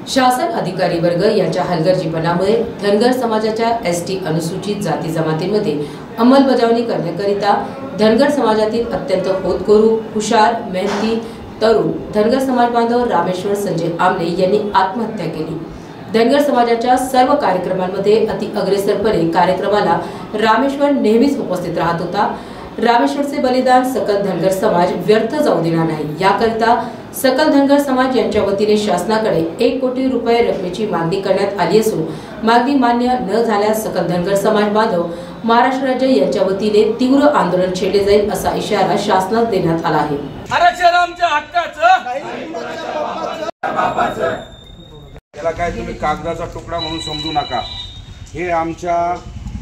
शासन अधिकारी वर्ग यांच्या हलगर्जीपणामुळे धनगर समाजाच्या एसटी अनुसूचित जाती जमातींमध्ये अंमलबजावणी करण्याकरिता धनगर समाजातील अत्यंत होतकरू, हुशार, मेहनती तरुण धनगर समाज बांधव रामेश्वर संजय आमले यांनी आत्महत्या केली। धनगर समाजाच्या सर्व कार्यक्रमांमध्ये अति अग्रेसरपणे कार्यक्रमाला रामेश्वर नेहमीच उपस्थित राहत होता। रामेश्वरचे बलिदान सकल धनगर समाज व्यर्थ जाऊ देणार नाही, याकरिता सकल धनगर समाज यांच्या वतीने शासनाकडे 1 कोटी रुपये रकमेची मागणी करण्यात आली असून मागणी मान्य न झाल्यास सकल धनगर समाज बांधव महाराष्ट्र राज्य यांच्या वतीने तीव्र आंदोलन छेडले जाईल असा इशारा शासनात देण्यात आला आहे। आरक्षण आमच्या हक्काचं, याला काय तुम्ही कागदाचा तुकडा म्हणून समजू नका। हे आमच्या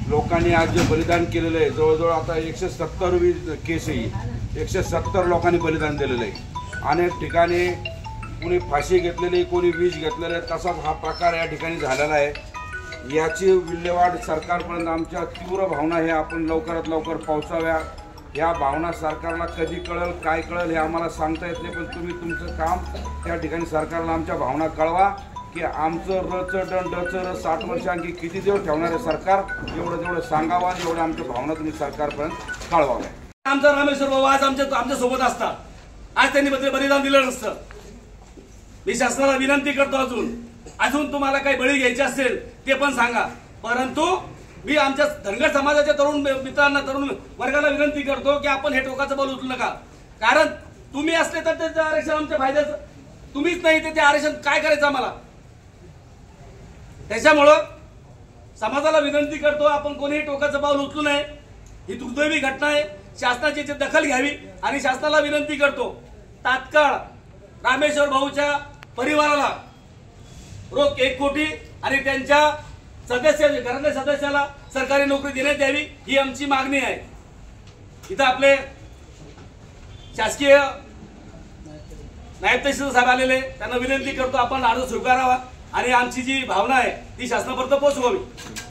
लोकांनी आज जे बलिदान केलेलं आहे, जवळजवळ आता 170 केस आहे, 170 लोकांनी बलिदान दिलेलं आहे। अनेक ठिकाणी कोणी फाशी घेतलेली, कोणी विष घेतलेलं आहे, तसाच हा प्रकार या ठिकाणी झालेला आहे। याची विल्हेवाट सरकारपर्यंत आमच्या तीव्र भावना हे आपण लवकरात लवकर पोहोचाव्या। या भावना सरकारला कधी कळेल, काय कळेल हे आम्हाला सांगता येत नाही, पण तुम्ही तुमचं काम त्या ठिकाणी सरकारला आमच्या भावना कळवा की आमचं रचं डचं 60 वर्ष आणखी किती दिवस ठेवणार आहे सरकार, एवढं सांगावं आणि एवढं आमच्या भावना तुम्ही सरकारपर्यंत कळवाव्या। आमचा रामेश्वर बाबा आज आमच्या सोबत असतात, आज त्यांनी बलिदान दिलं नसतं। मी शासनाला विनंती करतो, अजून तुम्हाला काही बळी घ्यायचे असेल ते पण सांगा, परंतु मी आमच्या धनगर समाजाच्या तरुण मित्रांना, तरुण वर्गाला विनंती करतो की आपण हे टोकाचं पाऊल उचलू नका, कारण तुम्ही असले तर ते आरक्षण आमच्या फायद्याचं, तुम्हीच नाही ते आरक्षण काय करायचं आम्हाला। त्याच्यामुळं समाजाला विनंती करतो, आपण कोणीही टोकाचं पाऊल उचलू नये। ही दुर्दैवी घटना आहे, शासनाची दखल घ्यावी आणि शासनाला विनंती करतो तात्काळ रामेश्वर भाऊच्या परिवाराला रोख 1 कोटी आणि त्यांच्या घरातल्या सदस्याला सरकारी नोकरी देण्यात यावी, ही आमची मागणी आहे। इथं आपले शासकीय नायब तहसीलदार साहेब आलेले, त्यांना विनंती करतो आपण अर्ज स्वीकारावा आणि आमची जी भावना आहे ती शासनापर्यंत पोहोचवावी।